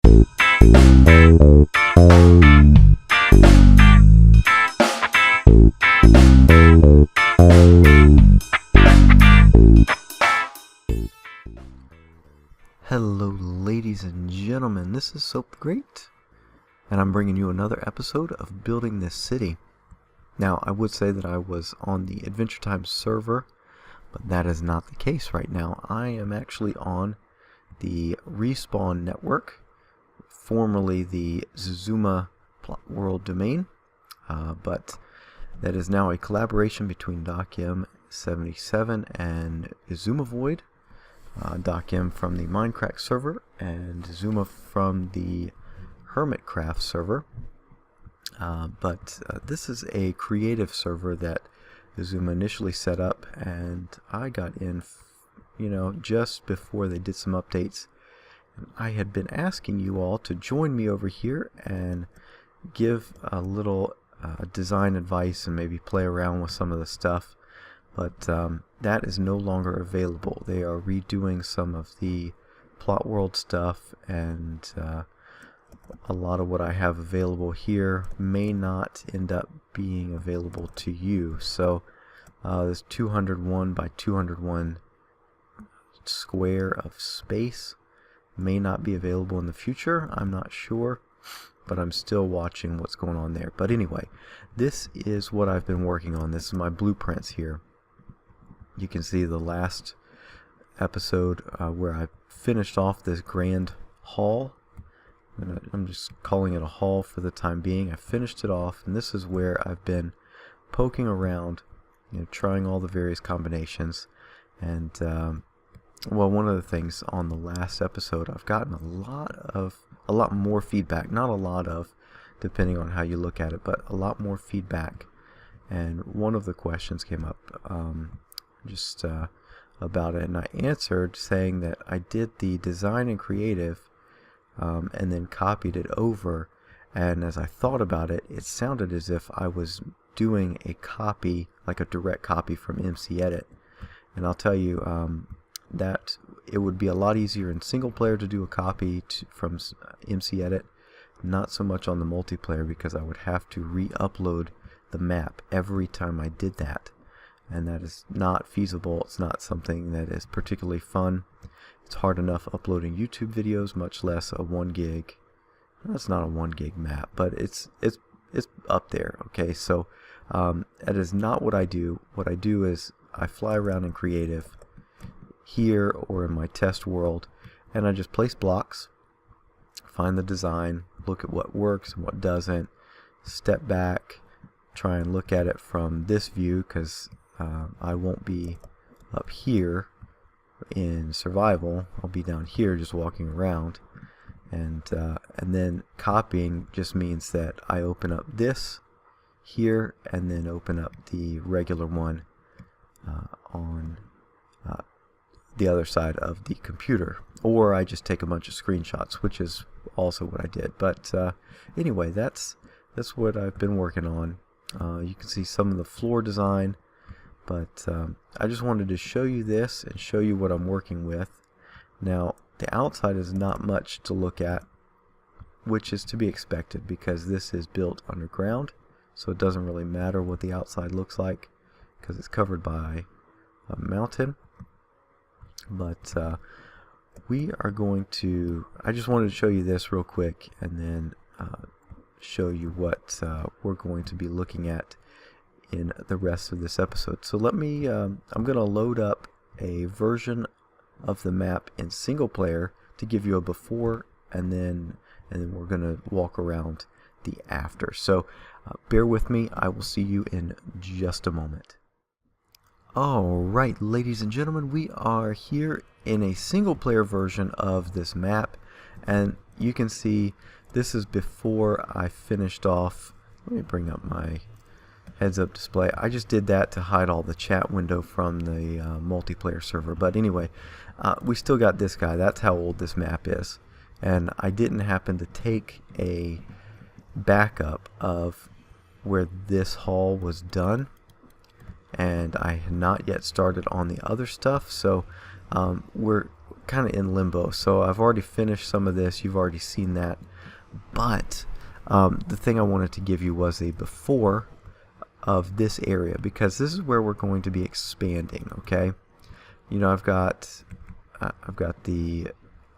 Hello ladies and gentlemen, this is SoapGreat, and I'm bringing you another episode of Building This City. Now, I would say that I was on the Adventure Time server, but that is not the case right now. I am actually on the Respawn network, formerly the Zuzuma Plot World domain, but that is now a collaboration between DocM77 and Izuma Void. DocM from the Minecraft server and Zuma from the Hermitcraft server. But this is a creative server that Zuma initially set up, and I got in, just before they did some updates. I had been asking you all to join me over here and give a little design advice and maybe play around with some of the stuff. But that is no longer available. They are redoing some of the Plot World stuff, and a lot of what I have available here may not end up being available to you. So this 201 by 201 square of space may not be available in the future. I'm not sure, but I'm still watching what's going on there. But anyway, this is what I've been working on. This is my blueprints here. You can see the last episode where I finished off this grand hall. I'm just calling it a hall for the time being. I finished it off, and this is where I've been poking around, trying all the various combinations. And well, one of the things on the last episode, I've gotten a lot more feedback. Not a lot of, depending on how you look at it, but a lot more feedback. And one of the questions came up about it, and I answered saying that I did the design and creative and then copied it over, and as I thought about it, it sounded as if I was doing a copy, like a direct copy from MC Edit. And I'll tell you that it would be a lot easier in single player to do a copy from MC Edit, not so much on the multiplayer, because I would have to re-upload the map every time I did that. And that is not feasible. It's not something that is particularly fun. It's hard enough uploading YouTube videos, much less a 1 gig. That's not a 1 gig map, but it's up there. Okay, so that is not what I do. What I do is I fly around in creative here or in my test world, and I just place blocks, find the design, look at what works and what doesn't, step back, try and look at it from this view, because I won't be up here in survival. I'll be down here just walking around, and then copying just means that I open up this here and then open up the regular one on the other side of the computer, or I just take a bunch of screenshots, which is also what I did. But anyway, that's what I've been working on. You can see some of the floor design. But I just wanted to show you this and show you what I'm working with. Now, the outside is not much to look at, which is to be expected because this is built underground, so it doesn't really matter what the outside looks like because it's covered by a mountain. But we are going to, I just wanted to show you this real quick and then show you what we're going to be looking at in the rest of this episode. So let me, I'm going to load up a version of the map in single player to give you a before, and then we're going to walk around the after. So bear with me, I will see you in just a moment. Alright, ladies and gentlemen, we are here in a single player version of this map, and you can see this is before I finished off. Let me bring up my heads-up display. I just did that to hide all the chat window from the multiplayer server. But anyway, we still got this guy. That's how old this map is. And I didn't happen to take a backup of where this hall was done. And I had not yet started on the other stuff. So kind of in limbo. So I've already finished some of this. You've already seen that. But the thing I wanted to give you was a before of this area, because this is where we're going to be expanding. Okay, you know, I've got the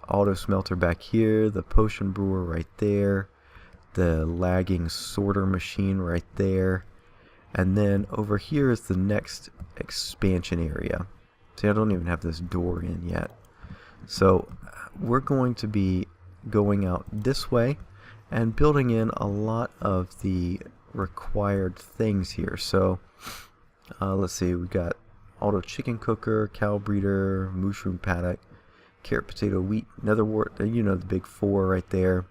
auto smelter back here, the potion brewer right there, the lagging sorter machine right there, and then over here is the next expansion area. See, I don't even have this door in yet. So we're going to be going out this way and building in a lot of the required things here. So let's see, we got auto chicken cooker, cow breeder, mushroom paddock, carrot, potato, wheat, netherwort, you know, the big four right there,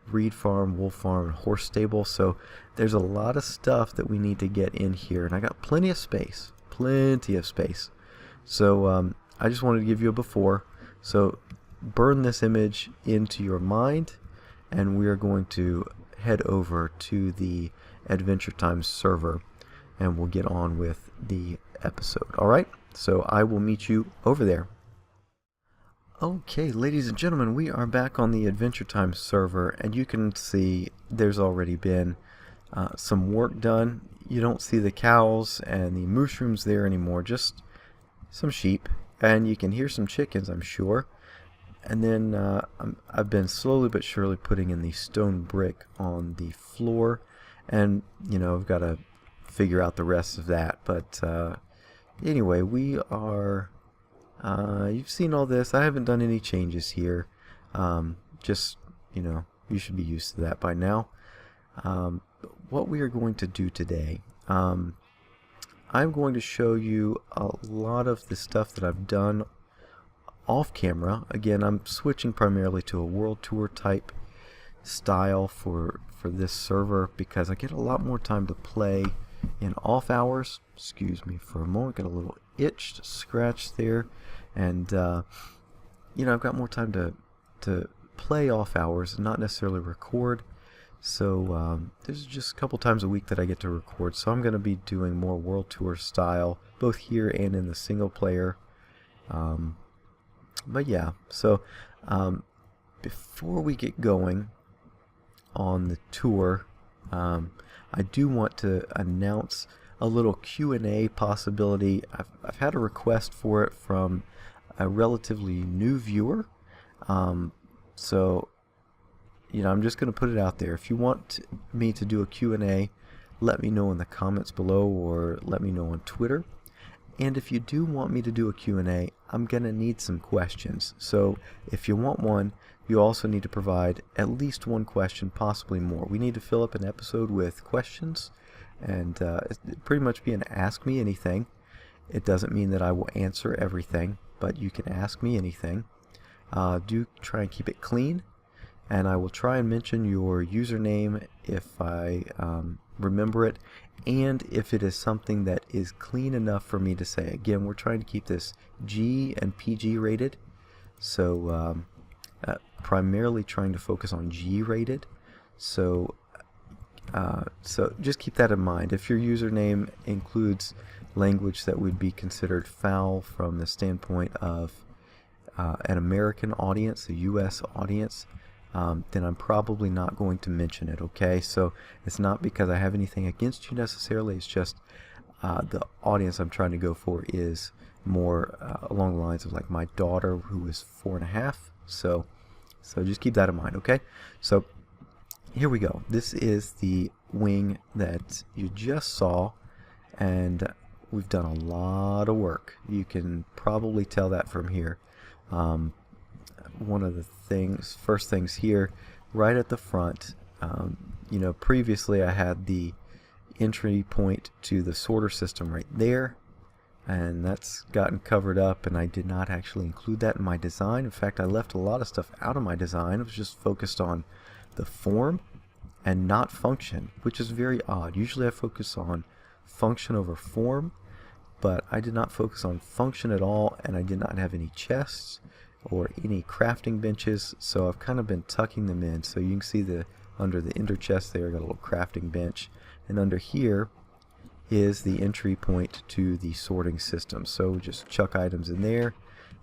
breed farm, wolf farm, and horse stable. So there's a lot of stuff that we need to get in here, and I got plenty of space. So I just wanted to give you a before. So burn this image into your mind, and we are going to head over to the Adventure Time server, and we'll get on with the episode. Alright, so I will meet you over there. Okay, ladies and gentlemen, we are back on the Adventure Time server, and you can see there's already been some work done. You don't see the cows and the mushrooms there anymore, just some sheep, and you can hear some chickens, I'm sure. And then I've been slowly but surely putting in the stone brick on the floor, and you know, I've got to figure out the rest of that. But anyway, we are you've seen all this. I haven't done any changes here. Just, you know, you should be used to that by now. What we are going to do today, I'm going to show you a lot of the stuff that I've done off camera. Again, I'm switching primarily to a world tour type style for this server because I get a lot more time to play in off hours. Excuse me for a moment, got a little itch, scratch there, and you know, I've got more time to play off hours and not necessarily record. So there's just a couple times a week that I get to record, so I'm going to be doing more world tour style both here and in the single player. But yeah, so before we get going on the tour, I do want to announce a little Q&A possibility. I've had a request for it from a relatively new viewer, so you know, I'm just going to put it out there. If you want me to do a Q&A, let me know in the comments below or let me know on Twitter. And if you do want me to do a Q&A, I'm going to need some questions. So if you want one, you also need to provide at least one question, possibly more. We need to fill up an episode with questions, and it'd pretty much be an ask me anything. It doesn't mean that I will answer everything, but you can ask me anything. Do try and keep it clean, and I will try and mention your username if I remember it, and if it is something that is clean enough for me to say. Again, we're trying to keep this G and PG rated, so primarily trying to focus on G rated. So just keep that in mind. If your username includes language that would be considered foul from the standpoint of an American audience, a US audience, then I'm probably not going to mention it, okay? So it's not because I have anything against you necessarily, it's just the audience I'm trying to go for is more along the lines of like my daughter, who is 4.5, so just keep that in mind, okay? So here we go. This is the wing that you just saw, and we've done a lot of work. You can probably tell that from here. One of the first things here, right at the front, you know, previously I had the entry point to the sorter system right there, and that's gotten covered up, and I did not actually include that in my design. In fact, I left a lot of stuff out of my design. I was just focused on the form and not function, which is very odd. Usually I focus on function over form, but I did not focus on function at all, and I did not have any chests or any crafting benches, so I've kind of been tucking them in. So you can see under the ender chest there, I got a little crafting bench, and under here is the entry point to the sorting system. So just chuck items in there,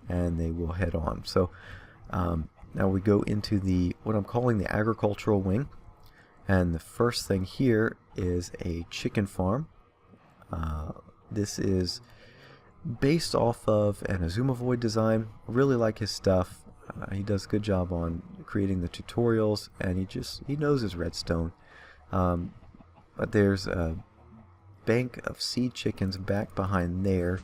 and they will head on. So now we go into what I'm calling the agricultural wing, and the first thing here is a chicken farm. This is based off of an Azumovoid design. Really like his stuff. He does a good job on creating the tutorials, and he knows his redstone. But there's a bank of seed chickens back behind there,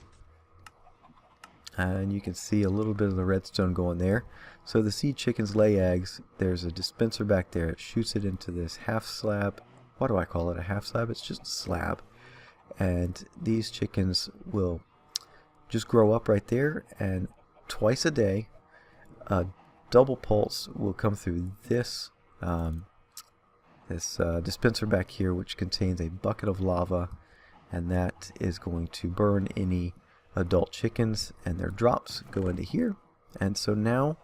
and you can see a little bit of the redstone going there. So the seed chickens lay eggs. There's a dispenser back there. It shoots it into this half slab. Why do I call it a half slab? It's just a slab. And these chickens will just grow up right there, and twice a day a double pulse will come through this dispenser back here, which contains a bucket of lava, and that is going to burn any adult chickens, and their drops go into here. And so now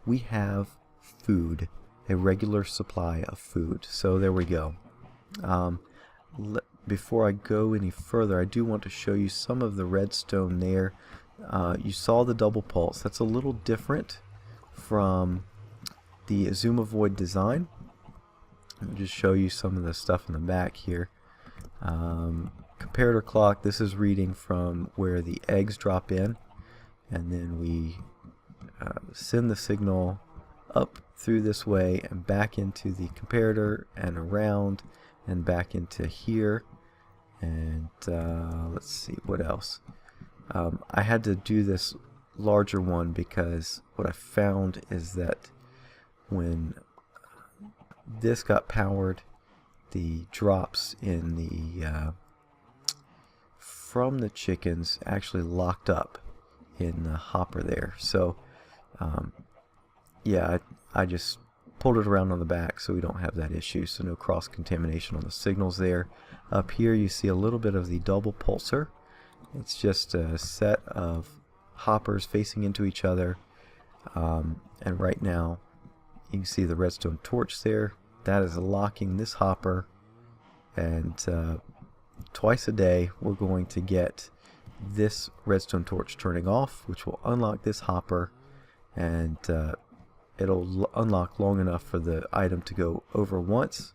we have food, a regular supply of food. So there we go. Before I go any further, I do want to show you some of the redstone there. You saw the double pulse. That's a little different from the Azumovoid design. I'll just show you some of the stuff in the back here. Comparator clock, this is reading from where the eggs drop in, and then we send the signal up through this way and back into the comparator and around and back into here. And let's see what else. I had to do this larger one because what I found is that when this got powered, the drops in the from the chickens actually locked up in the hopper there. So yeah, I just pulled it around on the back so we don't have that issue, so no cross contamination on the signals there. Up here you see a little bit of the double pulsar. It's just a set of hoppers facing into each other, and right now you can see the redstone torch there. That is locking this hopper, and twice a day we're going to get this redstone torch turning off, which will unlock this hopper, and it'll unlock long enough for the item to go over once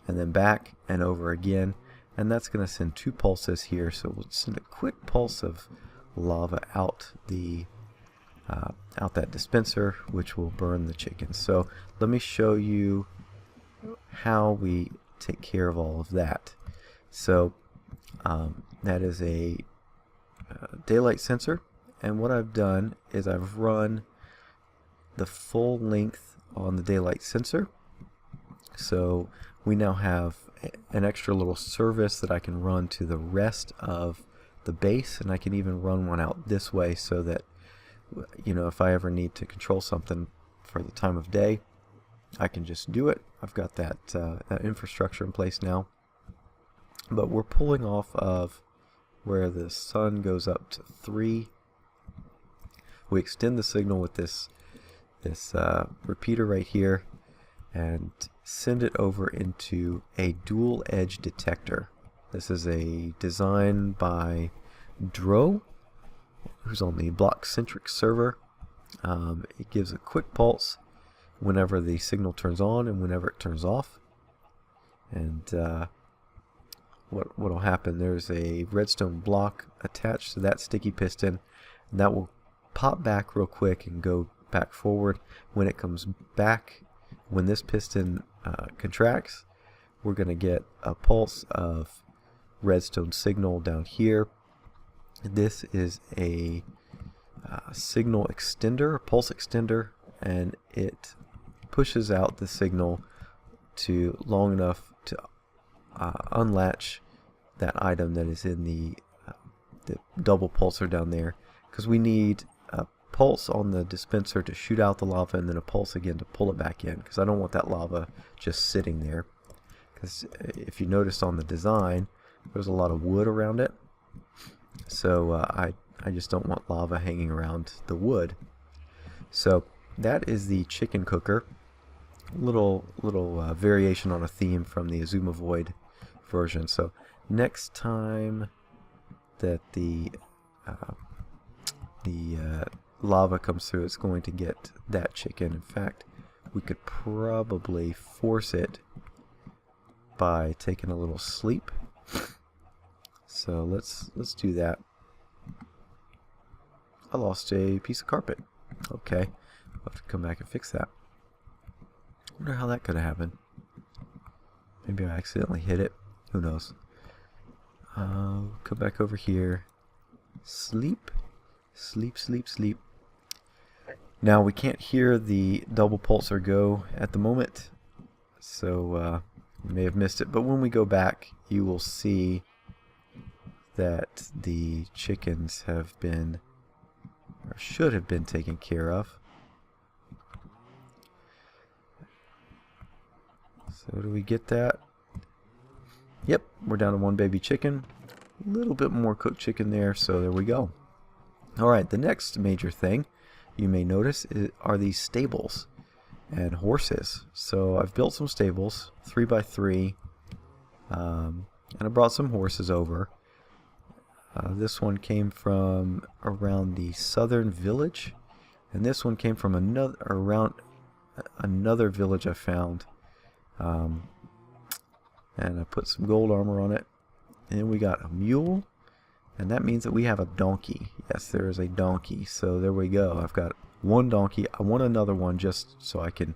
and then back and over again, and that's going to send 2 pulses here. So we'll send a quick pulse of lava out that dispenser, which will burn the chickens. So let me show you how we take care of all of that. So that is a daylight sensor, and what I've done is I've run the full length on the daylight sensor. So we now have an extra little service that I can run to the rest of the base, and I can even run one out this way so that, you know, if I ever need to control something for the time of day, I can just do it. I've got that infrastructure in place now. But we're pulling off of where the sun goes up to 3. We extend the signal with this repeater right here and send it over into a dual edge detector. This is a design by Dro, who's on the block-centric server. It gives a quick pulse whenever the signal turns on and whenever it turns off. And what will happen, there's a redstone block attached to that sticky piston, and that will pop back real quick and go back forward. When it comes back, when this piston contracts, we're going to get a pulse of redstone signal down here. This is a signal extender, a pulse extender, and it pushes out the signal to long enough to unlatch that item that is in the double pulsar down there, because we need a pulse on the dispenser to shoot out the lava and then a pulse again to pull it back in, because I don't want that lava just sitting there. Because if you notice on the design, there's a lot of wood around it, so I just don't want lava hanging around the wood. So that is the chicken cooker. Little variation on a theme from the Azumovoid version. So next time that the lava comes through, it's going to get that chicken. In fact, we could probably force it by taking a little sleep. So let's do that. I lost a piece of carpet. Okay, I'll have to come back and fix that. Wonder how that could have happened. Maybe I accidentally hit it. Who knows? Come back over here. Sleep. Sleep, sleep, sleep. Now we can't hear the double pulsar go at the moment, so you may have missed it. But when we go back, you will see that the chickens have been, or should have been, taken care of. So do we get that? Yep, we're down to one baby chicken. A little bit more cooked chicken there, so there we go. Alright, the next major thing you may notice are these stables and horses. So I've built some stables, 3x3, and I brought some horses over. This one came from around the southern village, and this one came from around another village I found. And I put some gold armor on it. And we got a mule, and that means that we have a donkey. Yes, there is a donkey. So there we go. I've got one donkey. I want another one just so I can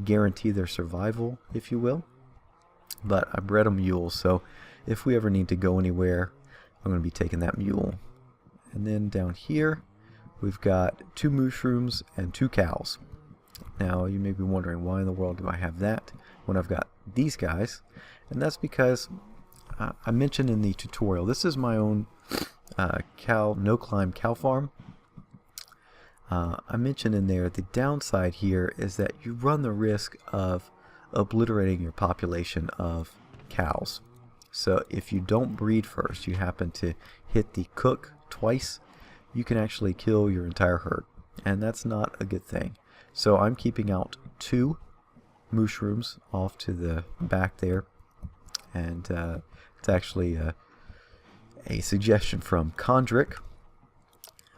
guarantee their survival, if you will. But I bred a mule, so if we ever need to go anywhere, I'm going to be taking that mule. And then down here, we've got 2 mushrooms and 2 cows. Now, you may be wondering, why in the world do I have that when I've got these guys? And that's because I mentioned in the tutorial, this is my own no-climb cow farm. I mentioned in there, the downside here is that you run the risk of obliterating your population of cows. So if you don't breed first, you happen to hit the cook twice, you can actually kill your entire herd. And that's not a good thing. So I'm keeping out 2 mushrooms off to the back there. And it's actually a suggestion from Condrick.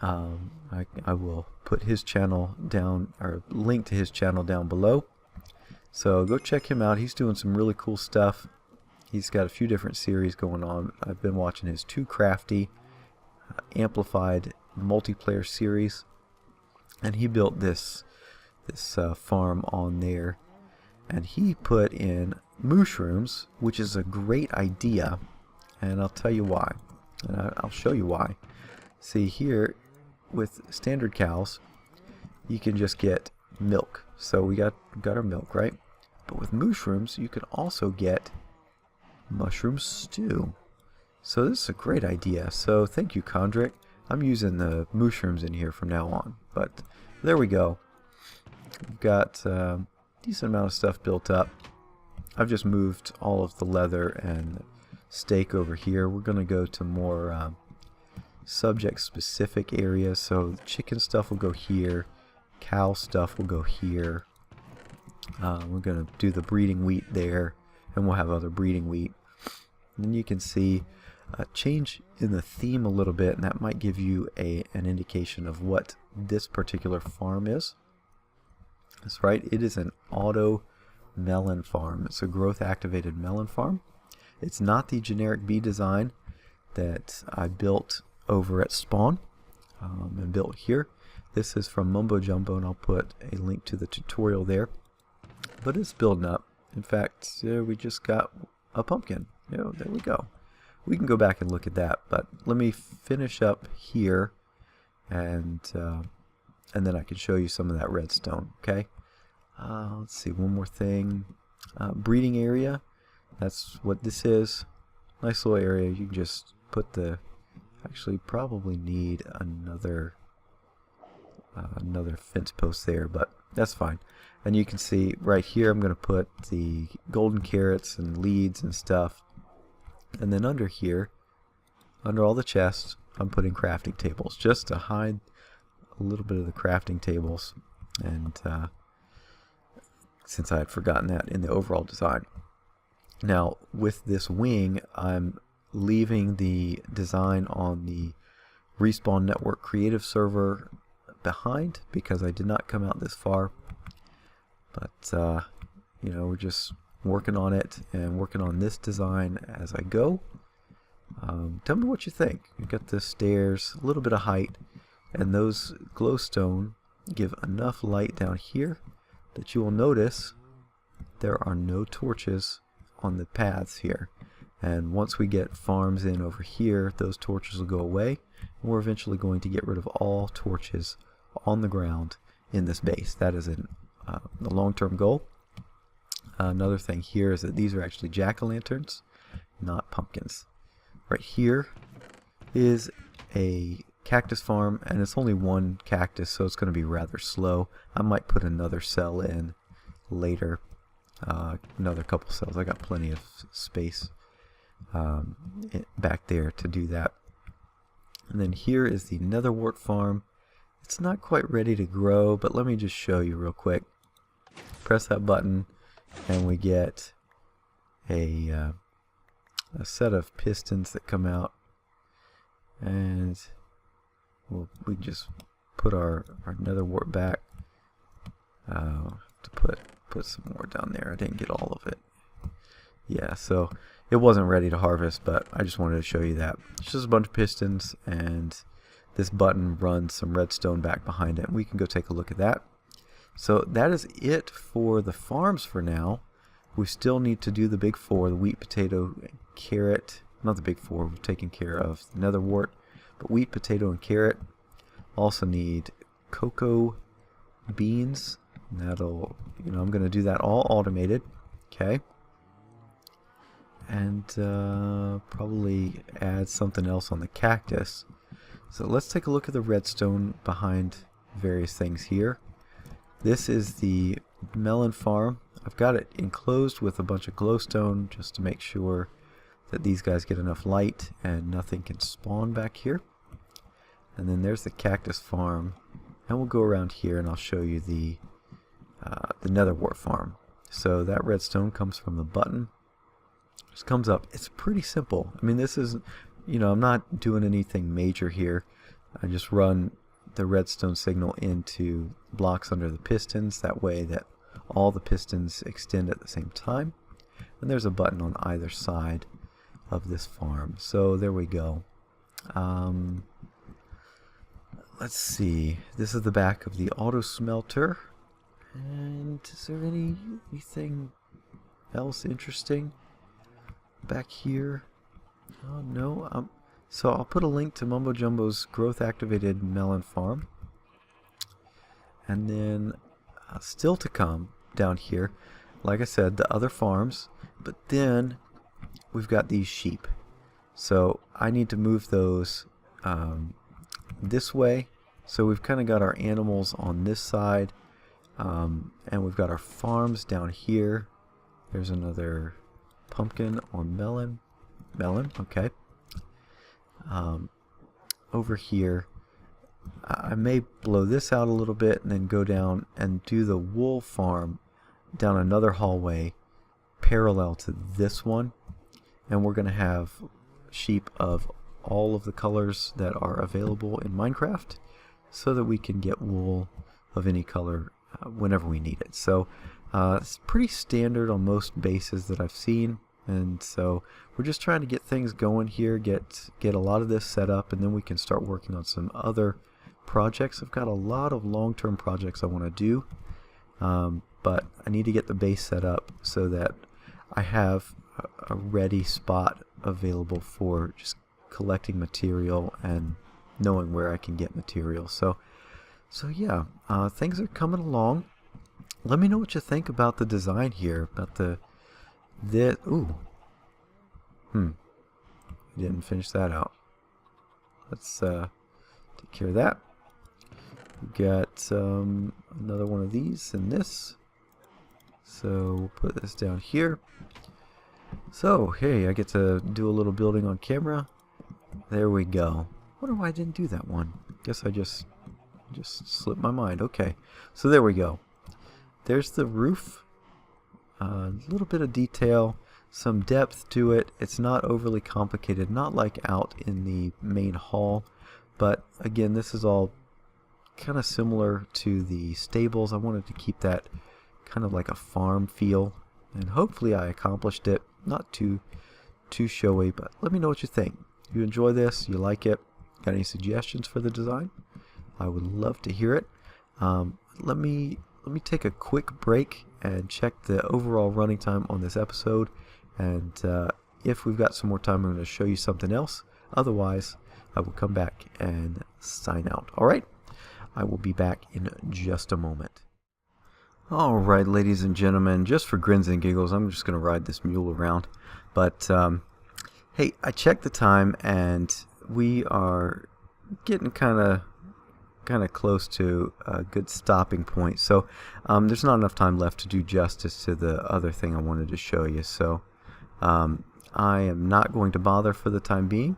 I will put his channel down, or link to his channel down below. So go check him out. He's doing some really cool stuff. He's got a few different series going on. I've been watching his Too Crafty amplified multiplayer series, and he built this farm on there, and he put in mushrooms, which is a great idea, and I'll tell you why, and I'll show you why. See here, with standard cows, you can just get milk. So we got our milk, right? But with mushrooms, you can also get mushroom stew. So this is a great idea. So thank you, Condrick. I'm using the mushrooms in here from now on. But there we go. We've got a decent amount of stuff built up. I've just moved all of the leather and steak over here. We're going to go to more subject-specific areas. So the chicken stuff will go here. Cow stuff will go here. We're going to do the breeding wheat there, and we'll have other breeding wheat. And then you can see a change in the theme a little bit, and that might give you an indication of what this particular farm is. That's right, it is an auto melon farm. It's a growth activated melon farm. It's not the generic bee design that I built over at Spawn and built here. This is from Mumbo Jumbo, and I'll put a link to the tutorial there. But it's building up. In fact, we just got a pumpkin. There we go. We can go back and look at that, but let me finish up here, and then I can show you some of that redstone. Okay. Let's see, one more thing. Breeding area. That's what this is. Nice little area. You can just put the. Actually, probably need another fence post there, but that's fine. And you can see right here, I'm going to put the golden carrots and leads and stuff. And then under here, under all the chests, I'm putting crafting tables just to hide a little bit of the crafting tables. And since I had forgotten that in the overall design. Now, with this wing, I'm leaving the design on the Respawn Network Creative Server behind because I did not come out this far. But you know, we're just working on it and working on this design as I go. Tell me what you think. You've got the stairs, a little bit of height, and those glowstone give enough light down here that you will notice there are no torches on the paths here. And once we get farms in over here, those torches will go away, and we're eventually going to get rid of all torches on the ground in this base. That is the long-term goal. Another thing here is that these are actually jack-o'-lanterns, not pumpkins. Right here is a cactus farm, and it's only one cactus, so it's going to be rather slow. I might put another cell in later, another couple cells. I got plenty of space back there to do that. And then here is the netherwort farm. It's not quite ready to grow, but let me just show you real quick. Press that button and we get a set of pistons that come out, and we just put our netherwort back. To put some more down there. I didn't get all of it. Yeah, so it wasn't ready to harvest, but I just wanted to show you that. It's just a bunch of pistons, and this button runs some redstone back behind it. We can go take a look at that. So that is it for the farms for now. We still need to do the big four, the wheat, potato, and carrot. Not the big four, we've taken care of the netherwort, but wheat, potato, and carrot. Also need cocoa beans. That'll, you know, I'm going to do that all automated. Okay. And probably add something else on the cactus. So let's take a look at the redstone behind various things here. This is the melon farm. I've got it enclosed with a bunch of glowstone just to make sure that these guys get enough light and nothing can spawn back here. And then there's the cactus farm, and we'll go around here and I'll show you the netherwort farm. So that redstone comes from the button. Just comes up. It's pretty simple. I mean, this is, you know, I'm not doing anything major here. I just run the redstone signal into blocks under the pistons. That way that all the pistons extend at the same time. And there's a button on either side of this farm. So there we go. Let's see. This is the back of the auto smelter. And is there anything else interesting back here? Oh, no. So I'll put a link to Mumbo Jumbo's growth activated melon farm. And then still to come down here, like I said, the other farms. But then we've got these sheep. So I need to move those this way. So we've kind of got our animals on this side. And we've got our farms down here. There's another pumpkin or melon. Okay. Over here, I may blow this out a little bit and then go down and do the wool farm down another hallway parallel to this one. And we're going to have sheep of all of the colors that are available in Minecraft so that we can get wool of any color whenever we need it. So it's pretty standard on most bases that I've seen, and so we're just trying to get things going here, get a lot of this set up, and then we can start working on some other projects. I've got a lot of long-term projects I want to do, but I need to get the base set up so that I have a ready spot available for just collecting material and knowing where I can get material. So yeah, things are coming along. Let me know what you think about the design here, about ooh. I didn't finish that out. Let's take care of that. We got another one of these and this. So we'll put this down here. So, hey, I get to do a little building on camera. There we go. Wonder why I didn't do that one. Guess I just slipped my mind. Okay, so there we go. There's the roof. A little bit of detail, some depth to it. It's not overly complicated, not like out in the main hall. But again, this is all kind of similar to the stables. I wanted to keep that kind of like a farm feel, and hopefully I accomplished it. Not too showy, but let me know what you think. You enjoy this? You like it? Got any suggestions for the design? I would love to hear it. Let me take a quick break and check the overall running time on this episode, and if we've got some more time, I'm going to show you something else. Otherwise, I will come back and sign out. Alright? I will be back in just a moment. Alright, ladies and gentlemen, just for grins and giggles, I'm just going to ride this mule around. But, hey, I checked the time, and we are getting kind of close to a good stopping point. So, there's not enough time left to do justice to the other thing I wanted to show you. So, I am not going to bother for the time being,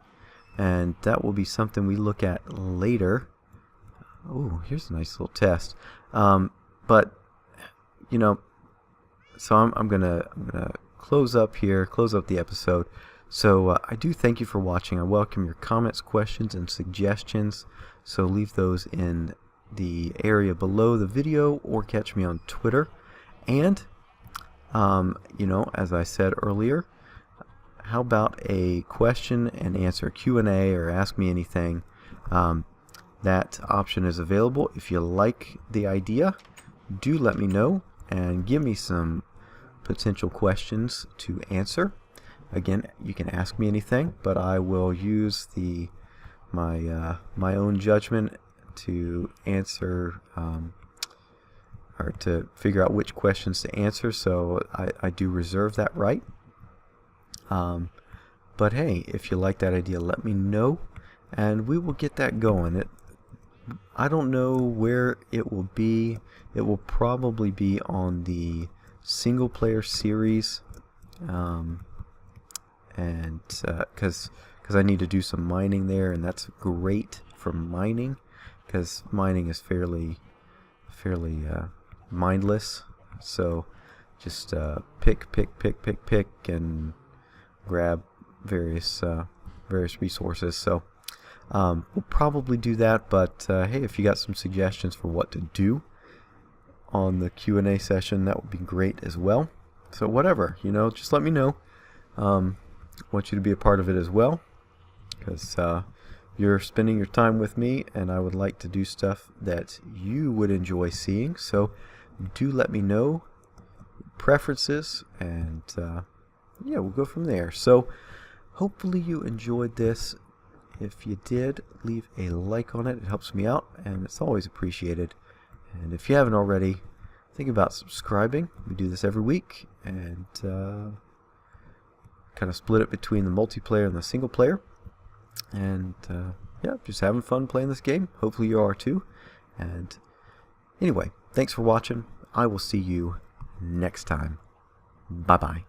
and that will be something we look at later. Oh, here's a nice little test. But you know, so I'm gonna close up here, close up the episode. So I do thank you for watching. I welcome your comments, questions, and suggestions. So leave those in the area below the video, or catch me on Twitter. And you know, as I said earlier, how about a question and answer Q&A, or ask me anything? That option is available. If you like the idea, do let me know and give me some potential questions to answer. Again, you can ask me anything, but I will use my own judgment to answer, or to figure out which questions to answer. So I do reserve that right. But hey, if you like that idea, let me know, and we will get that going. I don't know where it will be. It will probably be on the single player series, and because I need to do some mining there, and that's great for mining, because mining is fairly mindless. So just pick and grab various resources. So we'll probably do that, but hey, if you got some suggestions for what to do on the Q&A session, that would be great as well. So whatever, you know, just let me know. Want you to be a part of it as well, because you're spending your time with me, and I would like to do stuff that you would enjoy seeing. So do let me know preferences, and yeah, we'll go from there. So hopefully you enjoyed this. If you did, leave a like on it. It helps me out, and it's always appreciated. And if you haven't already, think about subscribing. We do this every week, and kind of split it between the multiplayer and the single player. And yeah, just having fun playing this game. Hopefully you are too. And anyway, thanks for watching. I will see you next time. Bye-bye.